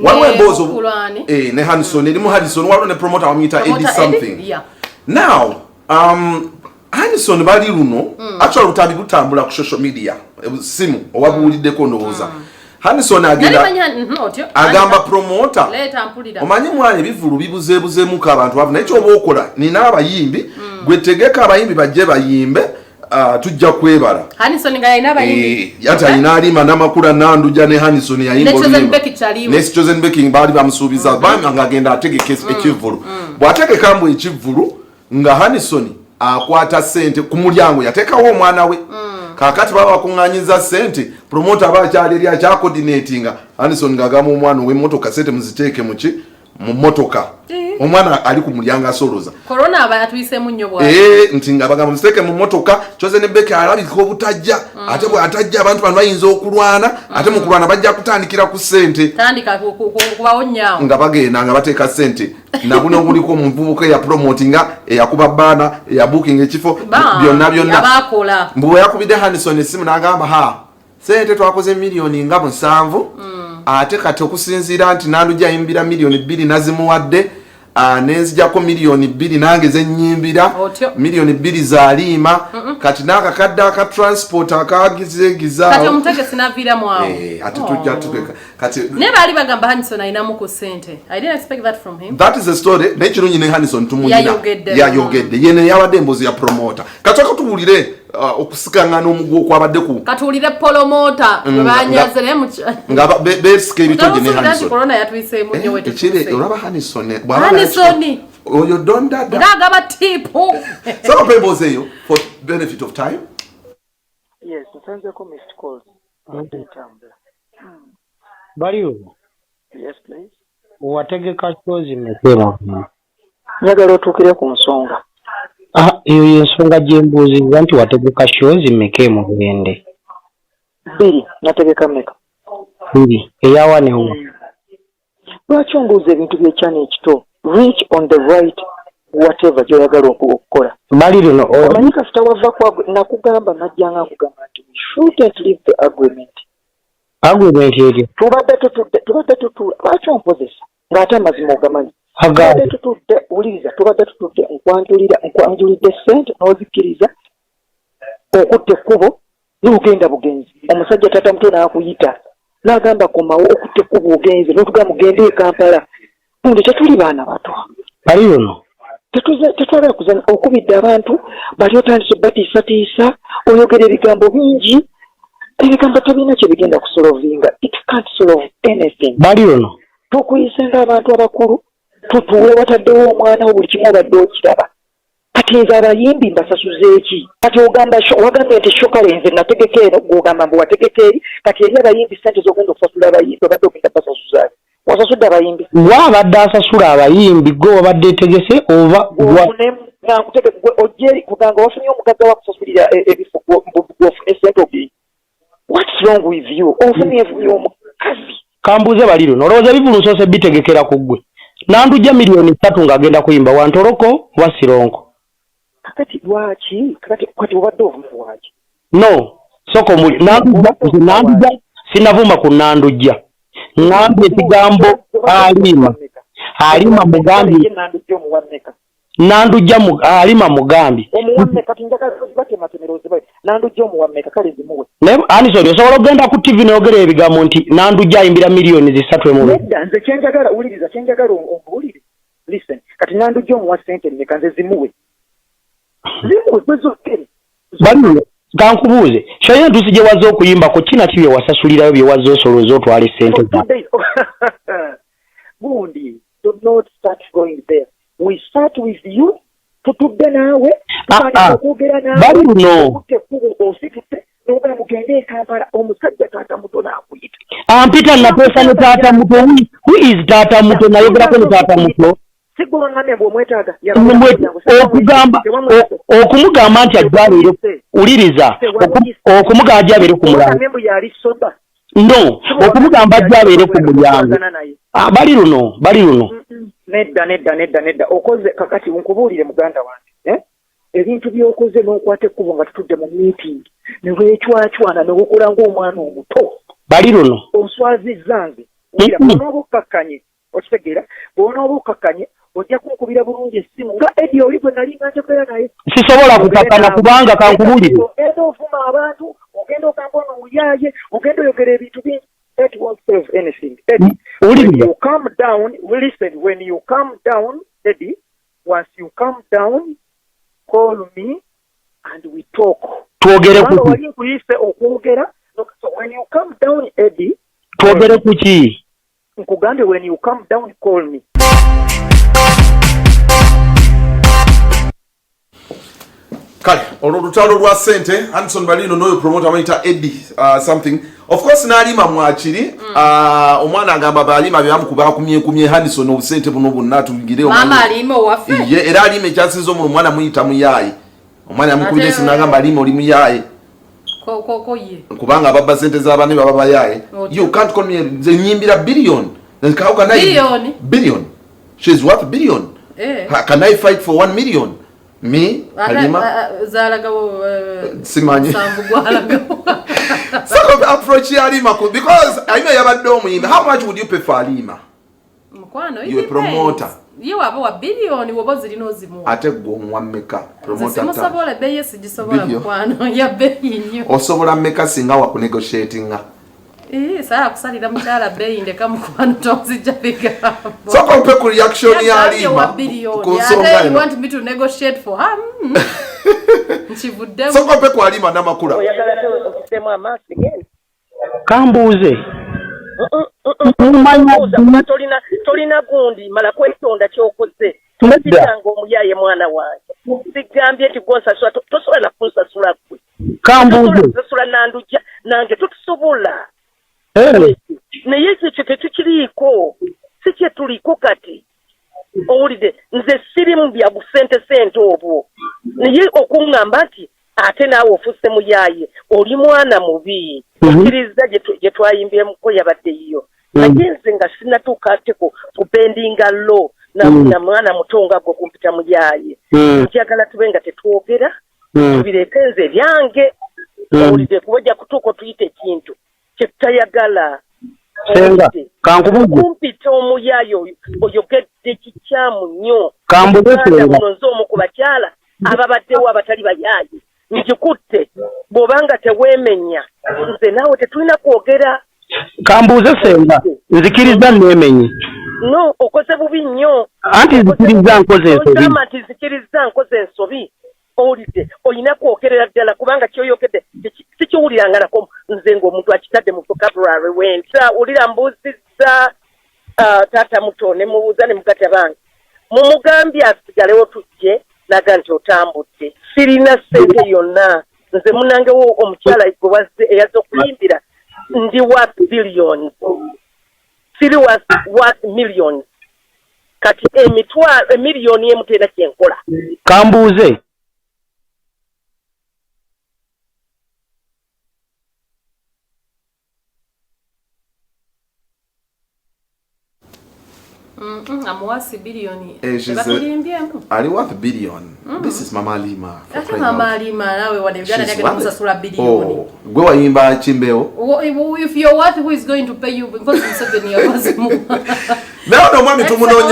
Waliwo emboozi ne Hanson erimu Hanson waliwo ne promoter wamuyita Eddie something. Now Hanson Baliruno actually utabi kutambula ku social media simu owabuuliddeko ndowooza. Hanson agamba promoter omanyi mwana ebivulu bibuzeebuzeemuko abantu bavuna ekyo oba okola nina abayimbi gwe tegeka abayimbi bajje bayimbe tujja kwebala. Hanson nga yina abayimbi yata yina alima n'amakula Nanduja ne Hanson yayimba ne Chosen Baking baali bamusuubiza bama ngagenda ategeka ekivvulu bw'ategeka mbu ekivvulu nga Hanson akwata ssente ku mulyango yateekawo omwana we kakati baba bakunganyiza ssente promoter abakyali eri akya coordinatinga Hanson ngagamba omwana w'emmotoka ssente muziteeke mu mmotoka omwana ali ku mulyango asoloza corona aba yatuyisemu nnyo bwa nti ngabagamba muziteeke mu mmotoka Chosen Baking alabika obutajja ate bwe atajja abantu bano bayinza okulwana ate mu kulwana bajja kutandikira ku ssente tandika kubawo nnyawo nga bagenda nga bateeka ssente nabuno obuliko omuvubuka ya promotinga eyakuba baana eya booking ekifo byonna bakola mbu yakubidde Hanson esimu n'agamba ssente twakoze miliyoni nga 7 ate kati okusinziira nti Nanduja ayimbira miliyoni 2 nazimuwadde nenzijako miliyoni 2 nange zenyimbira miliyoni 2 zaalima kati n'akakadde aka transport akagizegiza kati omutegesi n'aviira mwawo ate tujja tugeka kati ne baali bagamba Hanson ayinamu ku ssente. I didn't expect that from him. That is the story n'ekirungi ne Hanson tumuyina yayogedde yene yabadde embozi ya promoter kati akatubulire okusikangana omugwo kwabadde ku katulire promoter banyazere mu nga besike ebitoje ne Hanson corona yatwisemu nnyo wetu ekire olaba Hanson oyo donda ngagaba tipu so pemboze yo for benefit of time. Yes, nsanze ko missed calls. Baliruno. Yes, please. Wategeka kyozi mekera. Njagala otuukire ku nsonga. Eyo y'ensonga gye mbuuzizza nti wategeka shows mmeke mu Bugende. 2 nategeka mmeka. 2 eyawa ne wa. Lwaki ombuuza ebintu by'ekyana ekito? Reach on the right whatever gy'oyagala okukola. Baliruno omanyi kasita wava kwa nakugamba najjanga nkugamba nti we shouldn't leave the agreement. Agreement eryo. Tubadde tutula. Lwaki ompozesa? Ng'ate amazima ogamanyi. Tubadde tutudde uliriza tubadde tutudde nkwanjulidde ssente n'ozikkiriza okutta ekkubo n'ogenda bugenzi. Omusajja tata muto n'akuyita n'agamba komawo okutta ekkubo ogenze n'otugamba mugende e Kampala. Mbundi tetuli baana bato. Baliruno. Tetwagala kuzanya okubidde abantu bali otandise batiisatiisa oyogera ebigambo bingi ebigambo tebirina kye bigenda kusolovinga. It can't solve anything. Baliruno. Tukuyisenga abantu abakulu tutuule wataddewo omwana wo buli kimu obadde okiraba. Kati nze abayimbi mbasasuza eki? Kati wagambye nti shokalenze nategeka eno gw'ogamba mbu wategeka eri kati eri abayimbi ssente z'ogenda okusasula abayimbi obadde ogenda basasuza wasasudde abayimbi. Wabadde asasula abayimbi gwe wabadde etegese oba ojjeri kuganga wafunye omugagga wakusasulira ebifo gw'ofune ssente obi. What's wrong with you? Ofunye omukazi. Kambuuze Baliruno olowooza bivulu nsoose bitegekera ku ggwe. Nanduja miliyoni 3 ng'agenda kuyimba Wantoroko wa Sironko. Kati lwaki? Kati obadde ovuma lwaki? No, soko muli. Nanduja sinavuma ku Nanduja. Ngambye ekigambo alima mugambi. Nanduja alima mugambi. Omuwamme kati njagala batematemeroze bayi. Nanduja omuwamme kale zimuwe. Anisoni osobola ogenda ku TV n'ogera ebigambo nti Nanduja ayimbira miliyoni 3 mu. Nedda nze kyenjagala uliriza kyenjagala obuulire. Listen, kati Nanduja omuwa ssente mmeka nze zimuwe. Zimuwe kwezokere. Baliruno kankubuuze shoye ntusi gye wazze okuyimbako kina kibye wasasulirayo bye wazze osoloza otwala ssente za. Gundi, do not start going there. We start with you. Tutudde naawe. Baliruno. Ositute n'ogala mugende e Kampala omusajja taata muto n'akuyita. Ampita napeesa ne taata muto. Who is taata muto nayogerako ne taata muto? Siguro ngamye bw'omwetaaga. Okumugamba nti ajjabire uliriza okumugamba ajjabire ku mulango. No, okumugamba ajjabire ku mulyango. Baliruno. Nedda. Okoze kakati nkubuulire muganda wange. Ebintu by'okoze n'okwata ekkubo nga tutudde mu meeting. Ne weecwacwana ne wekola ng'omwana omuto. Baliruno. Oswazizza nze. ira bono bukkakanye okitegeera bono bukkakanye ojja kunkubira bulungi essimu nga Eddie oli bwe nali nga njogera naye sisobola kukakkana kubanga kankubulire ogenda ofuma abantu ogenda okambona omuyaye ogenda oyogera ebintu bingi it won't save anything Eddie when you come down listen when you come down Eddie once you come down call me and we talk twogere ku wali nkuyise okwogera so when you come down Eddie twogere ku ki nkugambe when you come down call me. Kale olutalo lwa ssente Hanson Baliruno noyo promoter amayita Eddie something of course nalima mwakiri omwana agamba balima byamukuba kumye Hanson obusente buno bonna tugire mama alima wafe ye era alime kyasizo mu mwana muyita muyayi omwana amukubye sinagamba alima oli muyayi ko ye kubanga ababa sente z'abane baba bayaye you can't call me nyimbira billion how can I billion she's worth billion can I fight for 1 million me Halima zalagawo simanyi sambugwalagawo so approach Halima because I know yabadde omuyimba how much would you pay for Halima mkwano you a promoter you have a billion wobozi linozimu ate gomwa meka promoter ta musabola beye sigisobola mkwano ya beyi nyo osobola meka singa wa ku negotiating sara kusalira mchala beyi ndeka mkwano tozija biga so kompe ku reaction ya Halima kusonga you want me to negotiate for her nchivudde so kompe ku Halima namakula oyagala kusema amasi again kambuze tolina gundi mala kwetonda kyokoze tolitanga omuyaye mwana wange sigambye nti gwonsasula tosobola kunsasula gwe kambuze sasula nanduja nange tutusobola naye ekyo tekikiriiko si kye tuliko kati owulidde nze sirimu bya busente obwo naye okuŋŋamba nti ate naawe ofuuse muyaye oli mwana mubi okkiriza gye twayimbyemukko yabaddeyo naye nze nga sinatuuka ate kupendinga lo na mwana muto nga gwe kumpita muyaye njagala tube nga tetwogera tubireete nze ebyange owulidde kuba ojja kutuuka otuyita ekintu kyetutayagala kumpita omuyaye oyogedde kikyamu nnyo muno nze omu ku bakyala ababaddewo abatali bayaye njikutte bw'obanga teweemenya nze naawe tetulina kwogera kambuuze senga nzikiriza neemenye no okoze bubi nnyo anti nzikiriza nkoze ensobi nti nzikiriza nkoze ensobi owulidde olina kwogerera ddala kubanga kyoyogedde sikiwuliranga nako nze ng'omuntu akitadde mu vocabulary wendi wulira mbuuzizza taata muto ne mubuuza ne mugata bange mumugambye asigalewo tujje naga nti otambudde sirina ssente yonna nze munangewo omukyala gwe eyazze okuyimbira ndi worth billions siri worth millions kati emiliyoni emu tena kyenkola kambuuze amuwasi billioni ali worth billion this is mama Halima ate mama Halima nawe wanegana nyagala kusasula billioni gwe wayimba chimbeo if you're worth who is going to pay you because 7 years now no mwami tumunonye